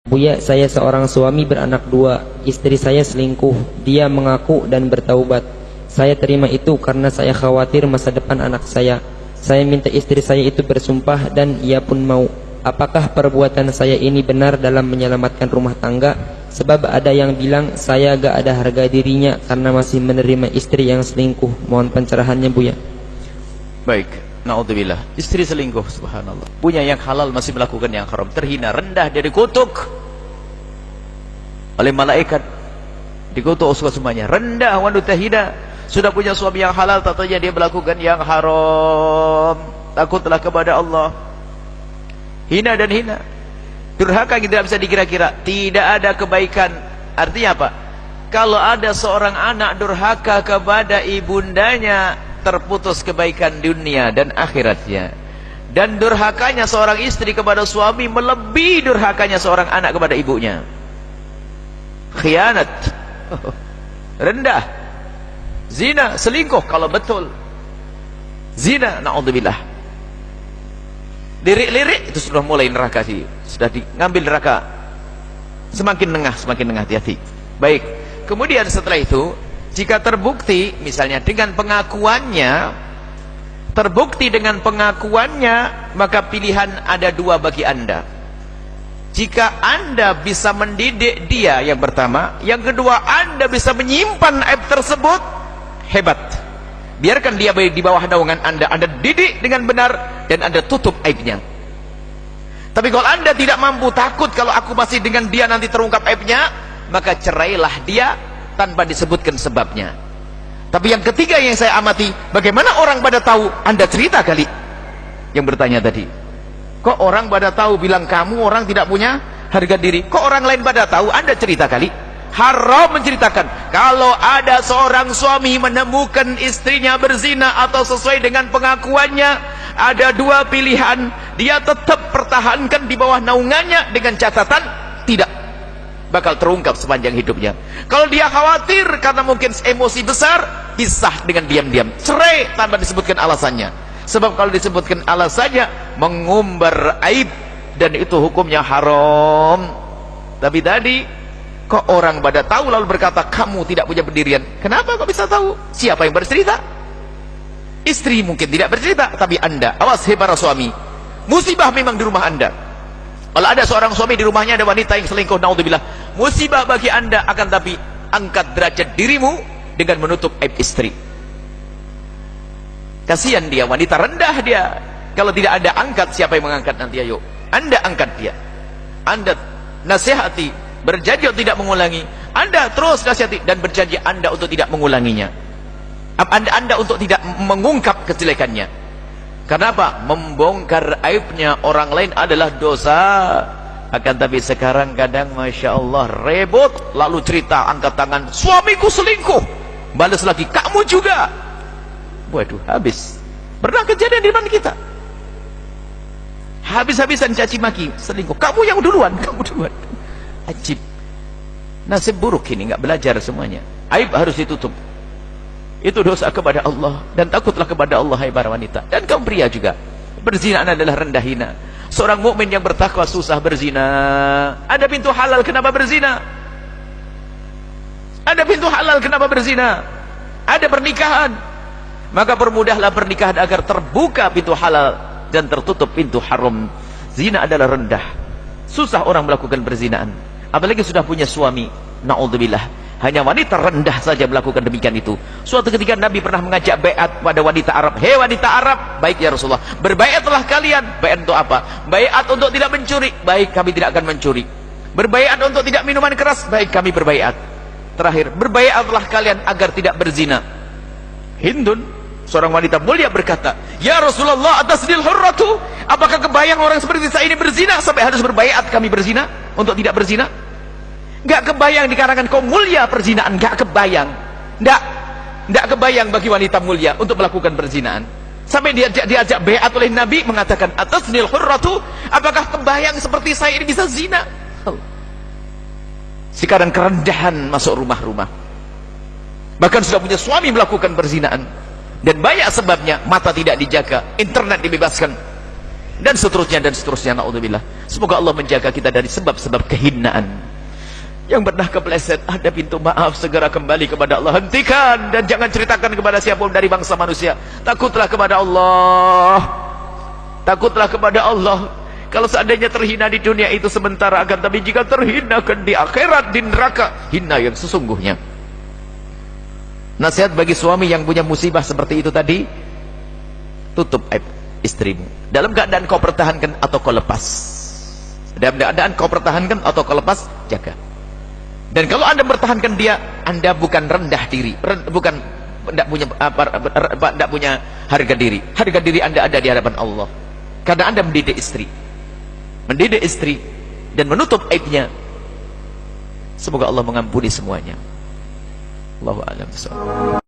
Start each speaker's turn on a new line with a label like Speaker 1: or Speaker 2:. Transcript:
Speaker 1: Buya, saya seorang suami beranak dua. Istri saya selingkuh. Dia mengaku dan bertaubat. Saya terima itu karena saya khawatir masa depan anak saya. Saya minta istri saya itu bersumpah dan ia pun mau. Apakah perbuatan saya ini benar dalam menyelamatkan rumah tangga? Sebab ada yang bilang saya gak ada harga dirinya karena masih menerima istri yang selingkuh. Mohon pencerahannya, Buya.
Speaker 2: Baik, naudzubillah. Istri selingkuh, subhanallah. Punya yang halal masih melakukan yang haram. Terhina, rendah, dia dikutuk oleh malaikat. Dikutuk semuanya. Rendah, wanita hina. Sudah punya suami yang halal, tatanya dia melakukan yang haram. Takutlah kepada Allah. Hina dan hina. Durhaka yang tidak bisa dikira-kira. Tidak ada kebaikan. Artinya apa? Kalau ada seorang anak durhaka kepada ibundanya, terputus kebaikan dunia dan akhiratnya. Dan durhakanya seorang istri kepada suami melebihi durhakanya seorang anak kepada ibunya. Khianat, rendah, zina, selingkuh kalau betul. Zina, naudzubillah. Lirik-lirik itu sudah mulai neraka sih. Sudah ngambil neraka. Semakin nengah, hati-hati. Baik. Kemudian setelah itu, jika terbukti misalnya dengan pengakuannya, maka pilihan ada dua bagi Anda. Jika Anda bisa mendidik dia, yang pertama. Yang kedua, Anda bisa menyimpan aib tersebut, hebat. Biarkan dia di bawah naungan Anda. Anda didik dengan benar dan Anda tutup aibnya. Tapi kalau Anda tidak mampu, takut kalau aku masih dengan dia nanti terungkap aibnya, maka cerailah dia tanpa disebutkan sebabnya. Tapi yang ketiga yang saya amati, bagaimana orang pada tahu? Anda cerita kali. Yang bertanya tadi, kok orang pada tahu? Bilang kamu orang tidak punya harga diri. Kok orang lain pada tahu? Anda cerita kali. Haram menceritakan. Kalau ada seorang suami menemukan istrinya berzina atau sesuai dengan pengakuannya, ada dua pilihan. Dia tetap pertahankan di bawah naungannya dengan catatan tidak bakal terungkap sepanjang hidupnya. Kalau dia khawatir karena mungkin emosi besar, pisah dengan diam-diam, cerai tanpa disebutkan alasannya. Sebab kalau disebutkan alasannya, mengumbar aib, dan itu hukumnya haram. Tapi tadi kok orang pada tahu lalu berkata kamu tidak punya pendirian. Kenapa kok bisa tahu? Siapa yang bercerita? Istri mungkin tidak bercerita, tapi Anda, awas hei para suami, musibah memang di rumah Anda. Kalau ada seorang suami di rumahnya ada wanita yang selingkuh, naudzubillah, musibah bagi Anda. Akan tapi angkat derajat dirimu dengan menutup aib istri. Kasihan dia, wanita rendah dia. Kalau tidak Anda angkat, siapa yang mengangkat nanti? Ayo, Anda angkat dia. Anda nasihati, berjanji untuk tidak mengulangi. Anda terus nasihati dan berjanji Anda untuk tidak mengulanginya. Anda untuk tidak mengungkap kejelekannya. Kenapa? Membongkar aibnya orang lain adalah dosa. Akan tapi sekarang kadang Masya Allah rebut, lalu cerita, angkat tangan, suamiku selingkuh, balas lagi, kamu juga. Waduh, habis. Pernah kejadian di depan kita. Habis-habisan caci maki, selingkuh. Kamu yang duluan, kamu duluan. Ajib. Nasib buruk ini, nggak belajar semuanya. Aib harus ditutup. Itu dosa kepada Allah. Dan takutlah kepada Allah, hai para wanita. Dan kaum pria juga. Berzina adalah rendah hina. Seorang mukmin yang bertakwa susah berzina. Ada pintu halal, kenapa berzina? Ada pintu halal, kenapa berzina? Ada pernikahan, maka permudahlah pernikahan agar terbuka pintu halal dan tertutup pintu haram. Zina adalah rendah. Susah orang melakukan perzinaan. Apalagi sudah punya suami. Naudzubillah. Hanya wanita rendah saja melakukan demikian itu. Suatu ketika Nabi pernah mengajak baiat pada wanita Arab. Hei wanita Arab, baik ya Rasulullah, berbaiatlah kalian. Baiat untuk apa? Baiat untuk tidak mencuri. Baik, kami tidak akan mencuri. Berbaiat untuk tidak minuman keras. Baik, kami berbaiat. Terakhir, berbaiatlah kalian agar tidak berzina. Hindun, seorang wanita mulia, berkata, ya Rasulullah, atasnil hurratu, apakah kebayang orang seperti saya ini berzina sampai harus berbaiat kami berzina untuk tidak berzina? Gak kebayang di kalangan kaum mulia perzinaan, gak kebayang. Gak kebayang bagi wanita mulia untuk melakukan perzinaan. Sampai diajak baiat oleh Nabi, mengatakan, atasnil hurratu, apakah kebayang seperti saya ini bisa zina? Sekarang kerendahan masuk rumah-rumah. Bahkan sudah punya suami melakukan perzinaan. Dan banyak sebabnya. Mata tidak dijaga, internet dibebaskan, dan seterusnya, naudzubillah. Semoga Allah menjaga kita dari sebab-sebab kehinaan. Yang pernah kepleset, ada pintu maaf, segera kembali kepada Allah, hentikan, dan jangan ceritakan kepada siapapun dari bangsa manusia. Takutlah kepada Allah, takutlah kepada Allah. Kalau seandainya terhina di dunia itu sementara, akan tapi jika terhinakan di akhirat, di neraka, hina yang sesungguhnya. Nasihat bagi suami yang punya musibah seperti itu tadi, tutup aib istrimu. Dalam keadaan kau pertahankan atau kau lepas. Dalam keadaan kau pertahankan atau kau lepas, jaga. Dan kalau anda mempertahankan dia, anda bukan rendah diri, bukan tidak punya harga diri. Harga diri anda ada di hadapan Allah. Karena anda mendidik istri dan menutup aibnya. Semoga Allah mengampuni semuanya. Allahu a'lam bishawab.